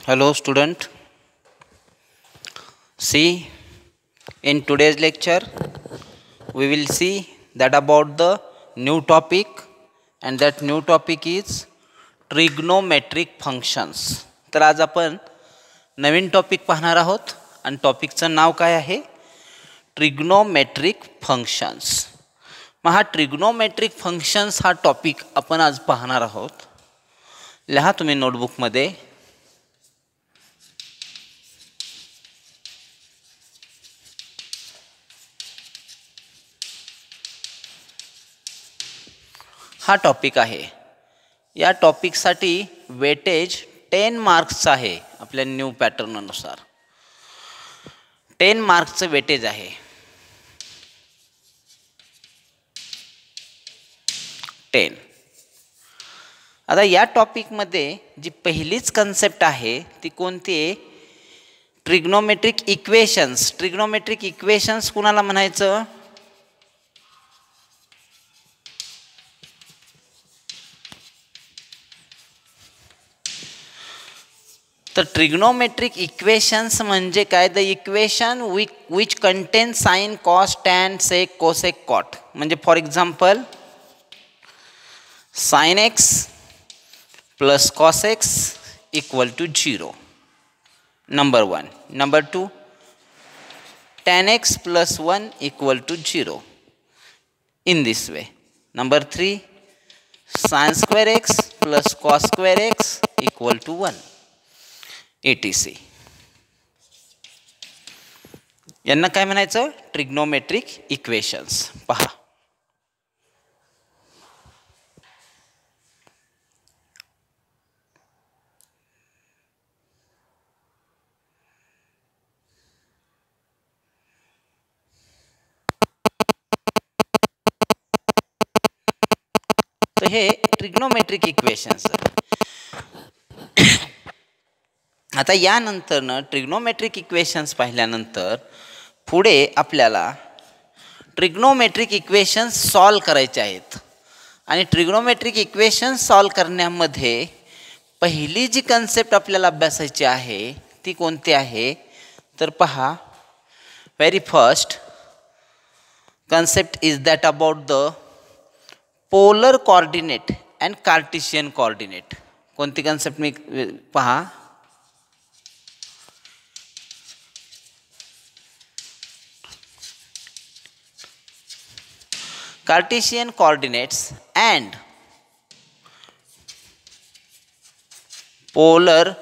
Hello student. See, in today's lecture we will see that about the new topic, and that new topic is trigonometric functions. तर आज आपण नवीन topic पाहणार आहोत आणि टॉपिकचं नाव काय आहे? Trigonometric functions. मग हा ट्रिग्नोमेट्रिक फंक्शन्स हा टॉपिक आपण आज पाहणार आहोत. लिहा तुम्ही नोटबुकमध्ये. हा टॉपिक आहे. या टॉपिकसाठी वेटेज 10 मार्क्सचं आहे. आपल्या न्यू पॅटर्ननुसार 10 मार्क्सचं वेटेज आहे. 10. आता या टॉपिकमध्ये जी पहिलीच कन्सेप्ट आहे ती कोणती आहे? Trigonometric equations. ट्रिग्नोमेट्रिक इक्वेशन्स कुणाला म्हणायचं? तर ट्रिग्नोमेट्रिक इक्वेशन्स म्हणजे काय? The equation which contain sine cos tan sec cosec cot. म्हणजे for example sine x plus cos x equal to 0. Number 1. Number 2 tan x plus 1 equal to 0 in this way. Number 3 sin square x plus cos square x equal to 1 etc. यांना काय म्हणायचं? Trigonometric equations. पहा, तर हे trigonometric equations. आता यानंतरनं trigonometric equations पाहिल्यानंतर पुढे आपल्याला ट्रिग्नोमेट्रिक इक्वेशन्स सॉल्व करायचे आहेत. आणि ट्रिग्नोमेट्रिक इक्वेशन्स सॉल्व करण्यामध्ये पहिली जी कन्सेप्ट आपल्याला अभ्यासायची आहे ती कोणती आहे? तर पहा, very first concept is that about the polar coordinate and Cartesian coordinate. कोणती कन्सेप्ट? मी पहा, Cartesian coordinates and polar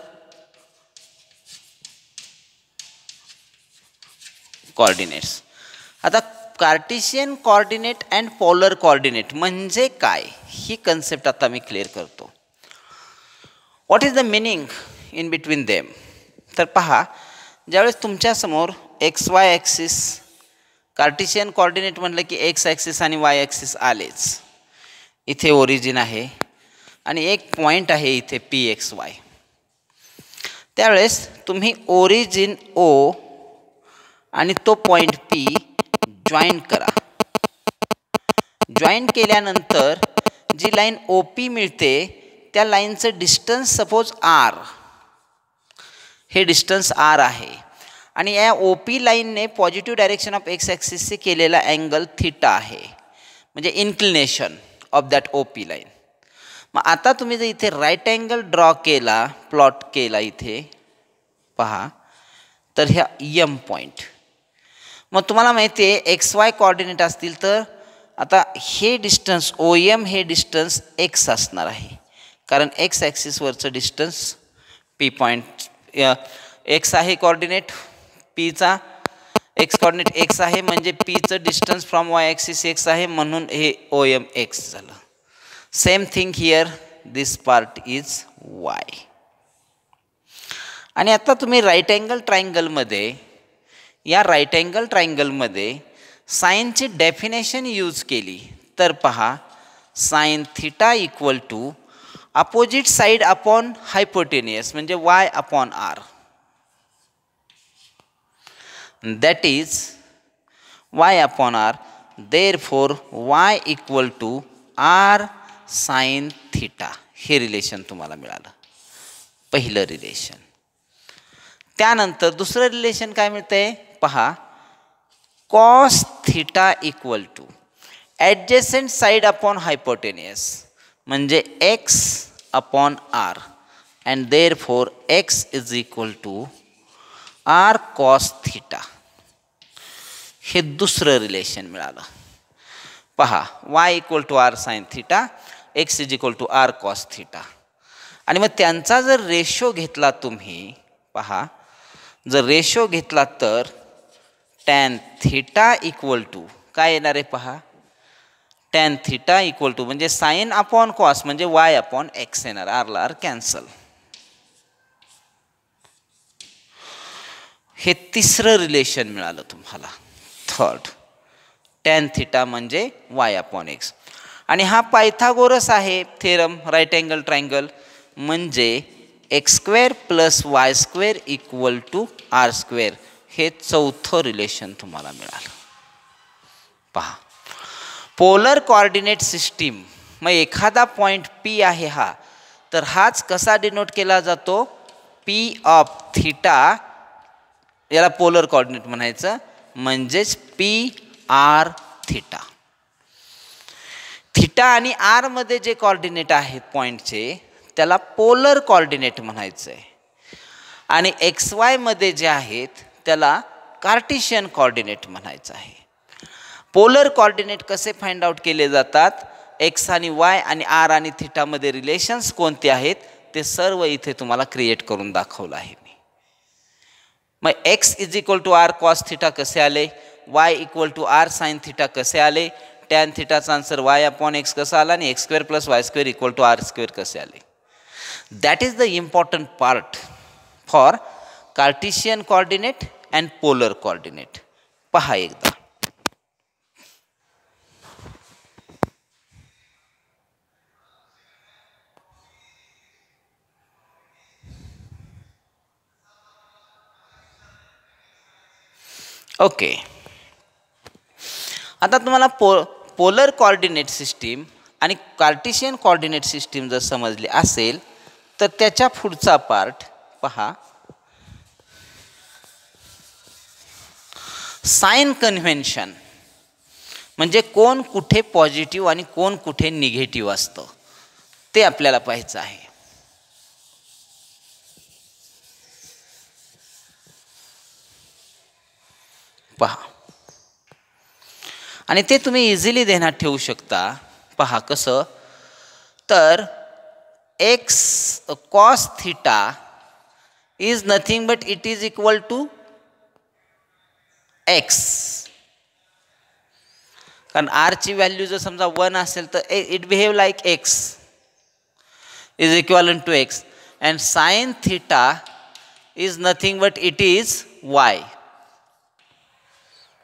coordinates. आता Cartesian coordinate and polar coordinate म्हणजे काय ही कन्सेप्ट आता मी क्लिअर करतो. What is the meaning in between them? तर पहा, ज्यावेळेस तुमच्यासमोर x Y axis, Cartesian coordinate म्हटलं की एक्स ॲक्सिस आणि वाय ॲक्सिस आलेच. इथे ओरिजिन आहे आणि एक पॉईंट आहे इथे PXY. त्यावेळेस तुम्ही ओरिजिन O आणि तो पॉईंट P जॉईन करा. जॉईन केल्यानंतर जी लाईन OP मिळते त्या लाईनचं डिस्टन्स सपोज R, हे डिस्टन्स R आहे. आणि या OP लाईनने पॉझिटिव्ह डायरेक्शन ऑफ एक्स ॲक्सिसचे केलेला अँगल थिटा आहे, म्हणजे inclination of that OP line. मग आता तुम्ही जर इथे राईट अँगल ड्रॉ केला, प्लॉट केला इथे पहा, तर ह्या M पॉईंट, मग तुम्हाला माहिती आहे XY कोऑर्डिनेट असतील तर आता हे डिस्टन्स OM हे डिस्टन्स x असणार आहे, कारण एक्स ॲक्सिसवरचं डिस्टन्स P पॉईंट x आहे कोऑर्डिनेट, पीचा एक्स कोऑर्डिनेट एक्स आहे म्हणजे पीचं distance from y axis x आहे, म्हणून हे OM एक्स झालं. Same thing here, this part is y. आणि आता तुम्ही राईट अँगल ट्रायंगलमध्ये, या राईट अँगल ट्रायंगलमध्ये साईनची डेफिनेशन यूज केली तर पहा, sine theta equal to opposite side upon hypotenuse म्हणजे Y upon R. That is y upon r. Therefore y equal to r sin theta. हे रिलेशन तुम्हाला मिळालं, पहिलं रिलेशन. त्यानंतर दुसरं रिलेशन काय मिळतंय पहा, cos theta equal to adjacent side upon hypotenuse म्हणजे x upon r and therefore x is equal to r cos theta. हे दुसरं रिलेशन मिळालं. पहा, y equal to r sine theta, x is equal to r cos theta. आणि मग त्यांचा जर ratio घेतला तुम्ही, पहा जर रेशो घेतला तर टॅन थिटा इक्वल टू काय येणार आहे पहा, टॅन थिटा इक्वल टू म्हणजे साइन अपॉन कॉस म्हणजे वाय अपॉन एक्स येणार. आरला आर कॅन्सल. हे तिसरं रिलेशन मिळालं तुम्हाला. थर्ड, टॅन थिटा म्हणजे वाय अपॉन एक्स. आणि हा पायथागोरस आहे थेरम, राईट अँगल ट्रायंगल म्हणजे X square plus Y square equal to R square. हे चौथं रिलेशन तुम्हाला मिळालं. पहा, पोलर कोऑर्डिनेट सिस्टीम, मग एखादा पॉईंट पी आहे हा, तर हाच कसा डिनोट केला जातो, पी ऑफ थिटा, याला पोलर कोऑर्डिनेट म्हणायचं म्हणजेच पी आर थिटा. थिटा आणि आर मध्ये जे कोऑर्डिनेट आहेत पॉईंटचे त्याला पोलर कोऑर्डिनेट म्हणायचं आहे. आणि एक्स वाय मध्ये जे आहेत त्याला कार्टेशियन कोऑर्डिनेट म्हणायचं आहे. पोलर कोऑर्डिनेट कसे फाइंड आउट केले जातात, एक्स आणि वाय आणि आर आणि थिटामध्ये रिलेशन्स कोणते आहेत ते सर्व इथे तुम्हाला क्रिएट करून दाखवलं आहे मी. मग x is equal to r cos theta कसे आले, y equal to r sine theta कसे आले, टॅन थिटाचा आन्सर वाय अपॉन एक्स कसा आला आणि x square plus Y square equal to R square कसे आले. That is the important part for Cartesian coordinate and polar coordinate. पहा एकदा, ओके. आता तुम्हाला पोलर कोऑर्डिनेट सिस्टीम आणि कार्टेशियन कोऑर्डिनेट सिस्टीम जर समजली असेल तर त्याच्या पुढचा पार्ट पहा, साइन कन्व्हेन्शन म्हणजे कोण कुठे पॉझिटिव्ह आणि कोण कुठे निगेटिव्ह असतं ते आपल्याला पाहायचं आहे. पहा, आणि ते तुम्ही इझिली ध्यानात ठेवू शकता. पहा कसं, तर X cos theta is nothing but it is equal to X. कारण आर ची व्हॅल्यू जर समजा 1 असेल तर it behave like X is equal to X and sine theta is nothing but it is Y,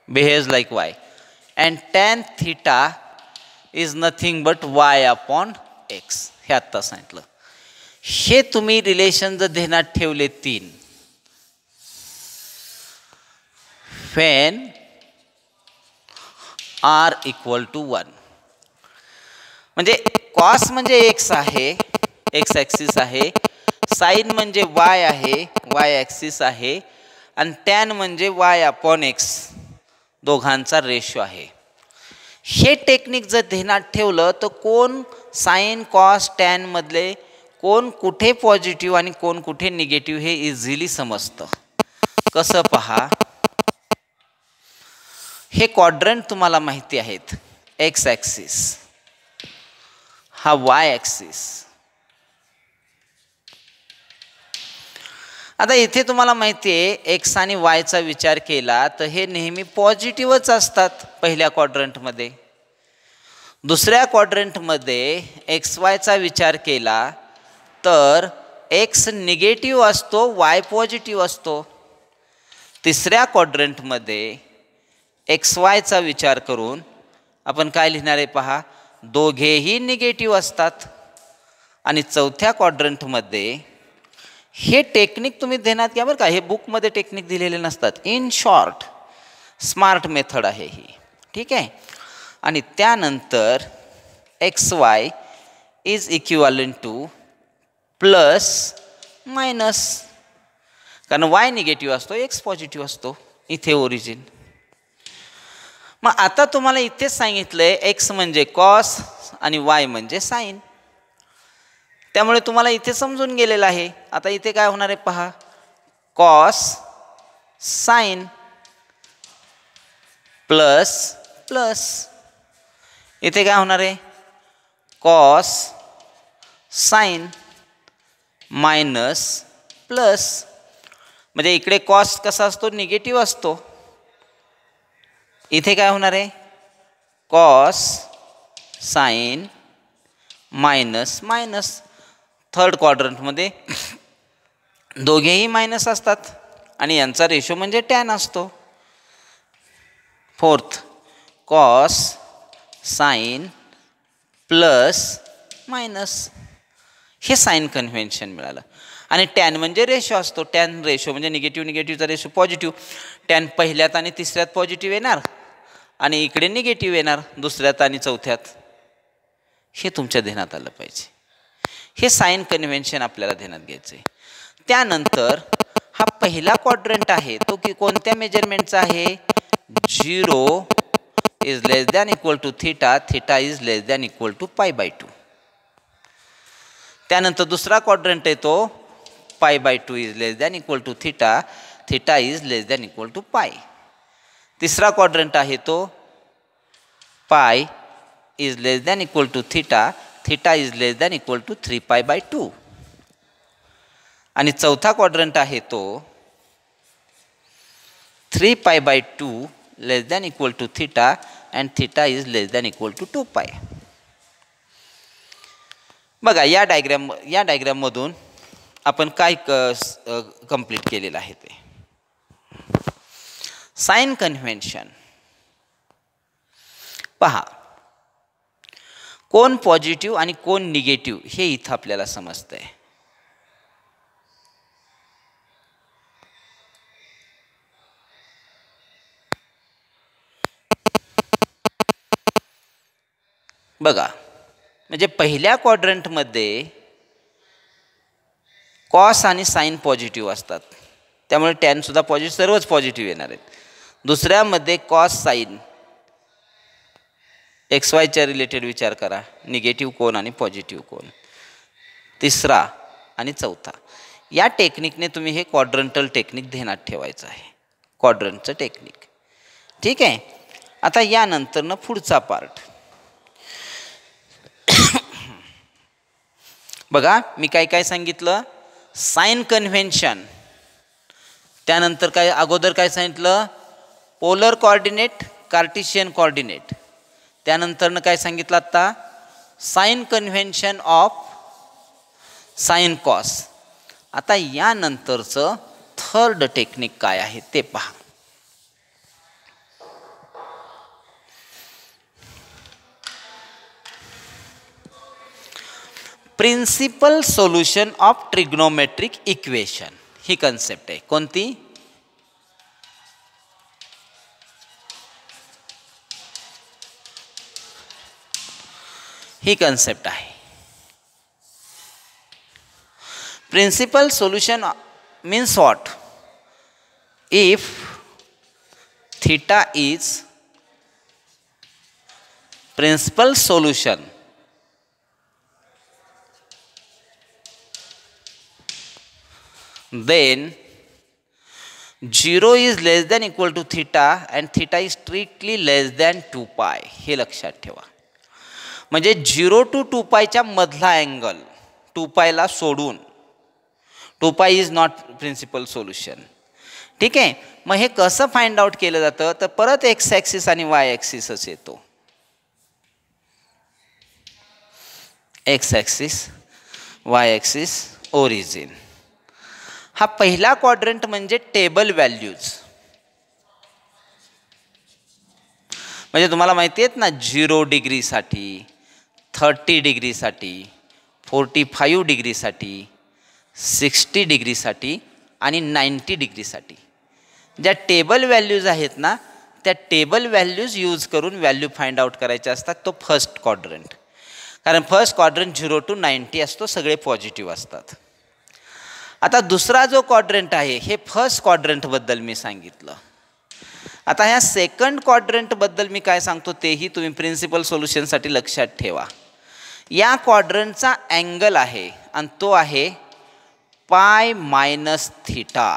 behaves like y, and tan theta is nothing but y upon x. हे आत्ता सांगितलं. हे तुम्ही रिलेशन जर ध्यानात ठेवले 3, when r equal to 1 म्हणजे cos म्हणजे x आहे, x ॲक्सिस आहे, साइन म्हणजे y आहे, y ॲक्सिस आहे, आणि tan म्हणजे y अपॉन x दोघांचा रेशो आहे. हे टेक्निक जर ध्यानात ठेवलं तर कोण साइन कॉस टॅन मधले कोण कुठे पॉझिटिव्ह आणि कोण कुठे निगेटिव्ह हे इझिली समजतं. कसं पहा, हे क्वाड्रंट तुम्हाला माहिती आहेत, एक्स ॲक्सिस हा वाय ॲक्सिस. आता इथे तुम्हाला माहिती आहे एक्स आणि वायचा विचार केला तर हे नेहमी पॉझिटिव्हच असतात पहिल्या क्वाड्रंटमध्ये. दुसऱ्या क्वाड्रंटमध्ये एक्स वायचा विचार केला तर एक्स निगेटिव्ह असतो, वाय पॉझिटिव्ह असतो. तिसऱ्या क्वाड्रंटमध्ये एक्स वायचा विचार करून आपण काय लिहिणार आहे पहा, दोघेही निगेटिव्ह असतात. आणि चौथ्या क्वाड्रंटमध्ये हे टेक्निक तुम्ही ध्यानात घ्या बरं का, हे बुकमध्ये टेक्निक दिलेले नसतात. इन शॉर्ट स्मार्ट मेथड आहे ही, ठीक आहे. आणि त्यानंतर x Y is equivalent two plus minus, कारण वाय निगेटिव्ह असतो, एक्स पॉझिटिव्ह असतो इथे ओरिजिन. मग आता तुम्हाला इथेच सांगितलंय एक्स म्हणजे कॉस आणि वाय म्हणजे साईन, त्यामुळे तुम्हाला इथे समजून गेलेलं आहे. आता इथे काय होणार आहे पहा, कॉस साईन प्लस प्लस, इथे काय होणार आहे कॉस साईन मायनस प्लस. म्हणजे इकडे कॉस कसा असतो, निगेटिव्ह असतो. इथे काय होणार आहे cos sine minus minus. Third क्वाड्रंटमध्ये दोघेही मायनस असतात आणि यांचा रेशो म्हणजे टॅन असतो. Fourth cos sine plus minus, हे साईन कन्व्हेन्शन मिळालं. आणि टॅन म्हणजे रेशो असतो, टॅन रेशो म्हणजे निगेटिव्ह निगेटिव्हचा रेशो पॉझिटिव्ह. टॅन पहिल्यात आणि तिसऱ्यात पॉझिटिव्ह येणार आणि इकडे निगेटिव्ह येणार दुसऱ्यात आणि चौथ्यात. हे तुमच्या ध्यानात आलं पाहिजे. हे साईन कन्व्हेन्शन आपल्याला ध्यानात घ्यायचं आहे. त्यानंतर हा पहिला क्वाड्रंट आहे तो की कोणत्या मेजरमेंटचा आहे, 0 is less than equal to theta, theta is less than equal to π/2. त्यानंतर दुसरा क्वाड्रंट आहे तो π/2 is less than equal to theta, theta is less than equal to π. तिसरा क्वाड्रंट आहे तो pi is less than equal to theta, theta is less than equal to 3π/2. आणि चौथा quadrant आहे तो 3π/2 less than equal to theta and theta is less than equal to 2π. बघा या डायग्राममधून आपण काय कंप्लीट केलेलं आहे ते साइन कन्व्हेन्शन पहा. कोण पॉझिटिव्ह आणि कोण निगेटिव्ह हे इथं आपल्याला समजतंय. बघा म्हणजे पहिल्या क्वाड्रंटमध्ये कॉस आणि साईन पॉझिटिव्ह असतात, त्यामुळे टॅन सुद्धा पॉझिटिव्ह, सर्वच पॉझिटिव्ह येणार आहेत. दुसऱ्यामध्ये कॉस साईन एक्स वायच्या रिलेटेड विचार करा, निगेटिव्ह कोण आणि पॉझिटिव्ह कोण. तिसरा आणि चौथा, या टेक्निकने तुम्ही हे क्वाड्रंटल टेक्निक ध्यानात ठेवायचं आहे, क्वाड्रंटचं टेक्निक. ठीक आहे. आता यानंतरनं पुढचा पार्ट बघा. मी काय काय सांगितलं, साइन कन्व्हेन्शन, त्यानंतर काय अगोदर काय सांगितलं, पोलर कोऑर्डिनेट कार्टेशियन कोऑर्डिनेट, त्यानंतरनं काय सांगितलं आता, sine convention of sine cos. आता यानंतरचं थर्ड टेक्निक काय आहे ते पहा. Principal solution of trigonometric equation, ही कन्सेप्ट आहे. कोणती, ही कन्सेप्ट आहे. Principal solution means what, if theta is principal solution then 0 is less than equal to theta and theta is strictly less than 2π. हे लक्षात ठेवा. म्हणजे 0 to 2π मधला अँगल 2π ला सोडून, 2π इज नॉट प्रिन्सिपल सोल्युशन. ठीक आहे. मग हे कसं फाइंड आउट केलं जातं, तर परत एक्स ॲक्सिस आणि वाय ॲक्सिसच येतो. X axis Y axis origin. हा पहिला क्वाड्रंट म्हणजे टेबल व्हॅल्यूज. म्हणजे तुम्हाला माहिती आहेत ना, 0 डिग्रीसाठी, 30 डिग्रीसाठी, 45 डिग्रीसाठी, 60 डिग्रीसाठी आणि 90 डिग्रीसाठी ज्या टेबल व्हॅल्यूज आहेत ना, त्या टेबल व्हॅल्यूज यूज करून व्हॅल्यू फाइंड आउट करायचे असतात. तो फर्स्ट क्वाड्रंट, कारण फर्स्ट क्वाड्रंट 0 to 90 असतो, सगळे पॉझिटिव्ह असतात. आता दुसरा जो क्वाड्रंट आहे हे फर्स्ट क्वाड्रंटबद्दल मी सांगितलं. आता ह्या सेकंड क्वाड्रंटबद्दल मी काय सांगतो तेही तुम्ही प्रिन्सिपल सोल्युशनसाठी लक्षात ठेवा. या क्वाड्रंटचा अँगल आहे आणि तो आहे pi minus theta.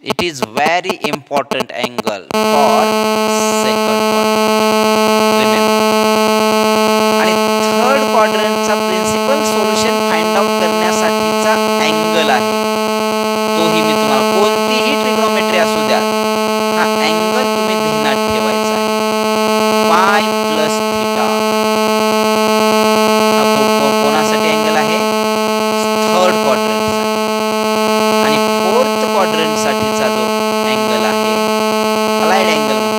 It is very important angle for second quadrant. आणि थर्ड क्वाड्रंटचा प्रिन्सिपल सोल्युशन फाइंड आउट करण्यासाठीचा अँगल आहे तोही मी तुम्हाला, कोणतीही ट्रिग्नोमेट्री असू द्या, हा अँगल तुम्ही ध्यानात ठेवायचा आहे. पाय प्लस थीटा कोणासाठी अँगल आहे? थर्ड क्वाड्रंटसाठी. आणि फोर्थ क्वाड्रंटसाठीचा जो अँगल आहे अलाइड अँगल